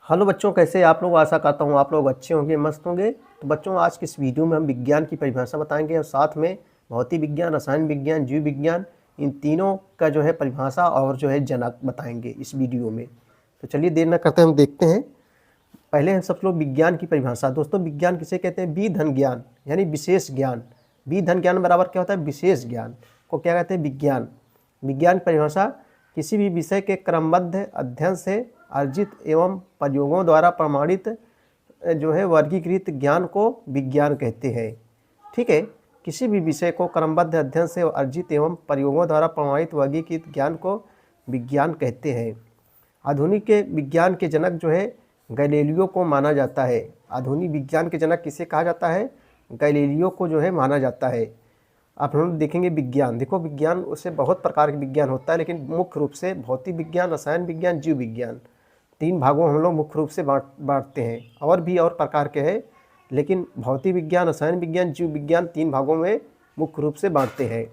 Hello बच्चों, कैसे आप लोग। आशा करता हूँ आप लोग अच्छे होंगे, मस्त होंगे। तो बच्चों, आज की इस वीडियो में हम विज्ञान की परिभाषा बताएंगे और साथ में भौतिक विज्ञान, रसायन विज्ञान, जीव विज्ञान, इन तीनों का जो है परिभाषा और जो है जनक बताएंगे इस वीडियो में। तो चलिए देर न करते हम देखते हैं। पहले हम सब लोग विज्ञान की परिभाषा। दोस्तों, विज्ञान किसे कहते हैं? बी धन ज्ञान, यानी विशेष ज्ञान। बी धन ज्ञान बराबर क्या होता है? विशेष ज्ञान को क्या कहते हैं? विज्ञान। विज्ञान की परिभाषा किसी भी विषय के क्रमबद्ध अध्ययन से अर्जित एवं प्रयोगों द्वारा प्रमाणित जो है वर्गीकृत ज्ञान को विज्ञान कहते हैं। ठीक है, किसी भी विषय को क्रमबद्ध अध्ययन से अर्जित एवं प्रयोगों द्वारा प्रमाणित वर्गीकृत ज्ञान को विज्ञान कहते हैं। आधुनिक के विज्ञान के जनक जो है गैलीलियो को माना जाता है। आधुनिक विज्ञान के जनक किसे कहा जाता है? गैलीलियो को जो है माना जाता है। अब हम देखेंगे विज्ञान। देखो, विज्ञान उससे बहुत प्रकार के विज्ञान होता है, लेकिन मुख्य रूप से भौतिक विज्ञान, रसायन विज्ञान, जीव विज्ञान, तीन भागों हम लोग मुख्य रूप से बांटते हैं। और भी और प्रकार के हैं, लेकिन भौतिक विज्ञान, रसायन विज्ञान, जीव विज्ञान तीन भागों में मुख्य रूप से बांटते हैं।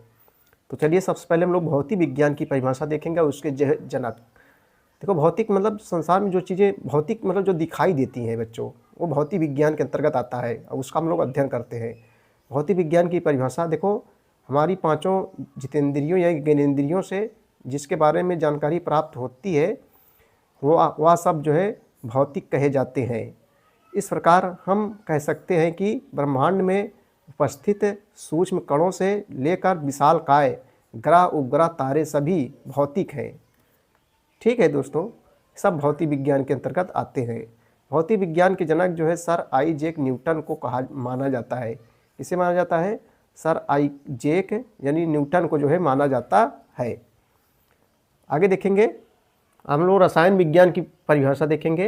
तो चलिए सबसे पहले हम लोग भौतिक विज्ञान की परिभाषा देखेंगे और उसके जनक। देखो, भौतिक मतलब संसार में जो चीज़ें भौतिक मतलब जो दिखाई देती हैं बच्चों, वो भौतिक विज्ञान के अंतर्गत आता है और उसका हम लोग अध्ययन करते हैं। भौतिक विज्ञान की परिभाषा देखो, हमारी पांचों जितेंद्रियों या ज्ञानेंद्रियों से जिसके बारे में जानकारी प्राप्त होती है वह सब जो है भौतिक कहे जाते हैं। इस प्रकार हम कह सकते हैं कि ब्रह्मांड में उपस्थित सूक्ष्म कणों से लेकर विशालकाय ग्रह उपग्रह तारे सभी भौतिक हैं। ठीक है दोस्तों, सब भौतिक विज्ञान के अंतर्गत आते हैं। भौतिक विज्ञान के जनक जो है सर आइजैक न्यूटन को माना जाता है। इसे माना जाता है सर आइजैक यानी न्यूटन को जो है माना जाता है। आगे देखेंगे हम लोग रसायन विज्ञान की परिभाषा देखेंगे,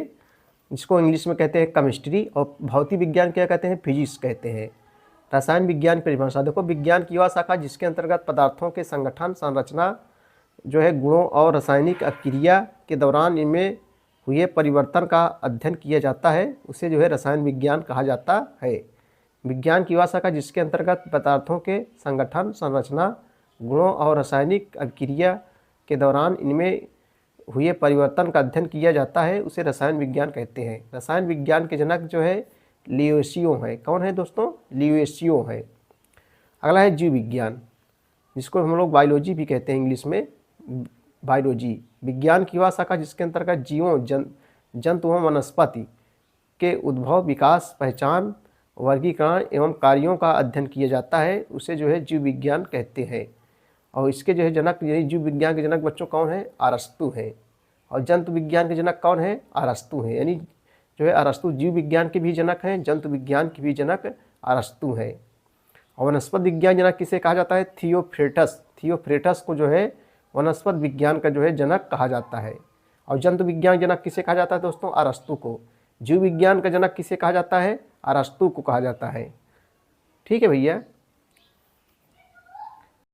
जिसको इंग्लिश में कहते हैं केमिस्ट्री, और भौतिक विज्ञान क्या कहते हैं? फिजिक्स कहते हैं। रसायन विज्ञान की परिभाषा देखो, विज्ञान की वह शाखा जिसके अंतर्गत पदार्थों के संगठन, संरचना जो है गुणों और रासायनिक अभिक्रिया के दौरान इनमें हुए परिवर्तन का अध्ययन किया जाता है, उसे जो है रसायन विज्ञान कहा जाता है। विज्ञान की वह शाखा जिसके अंतर्गत पदार्थों के संगठन, संरचना, गुणों और रासायनिक अभिक्रिया के दौरान इनमें हुए परिवर्तन का अध्ययन किया जाता है, उसे रसायन विज्ञान कहते हैं। रसायन विज्ञान के जनक जो है लियोसियो है। कौन है दोस्तों? लियोसियो है। अगला है जीव विज्ञान, जिसको हम लोग बायोलॉजी भी कहते हैं, इंग्लिश में बायोलॉजी। विज्ञान की वह शाखा जिसके अंतर्गत जीवों, जंतुओं, वनस्पति के उद्भव, विकास, पहचान, वर्गीकरण एवं कार्यों का अध्ययन किया जाता है, उसे जो है जीव विज्ञान कहते हैं। और इसके जो है जनक, यानी जीव विज्ञान के जनक बच्चों कौन है? अरस्तु है। और जंतु विज्ञान के जनक कौन है? अरस्तु है। यानी जो है अरस्तु जीव विज्ञान के भी जनक हैं, जंतु विज्ञान के भी जनक अरस्तु है। और वनस्पत विज्ञान जनक किसे कहा जाता है? थियोफ्रेटस। थियोफ्रेटस को जो है वनस्पत विज्ञान का जो है जनक कहा जाता है। और जंतु विज्ञान जनक किसे कहा जाता है दोस्तों? अरस्तु को। जीव विज्ञान का जनक किसे कहा जाता है? अरस्तु को कहा जाता है। ठीक है भैया।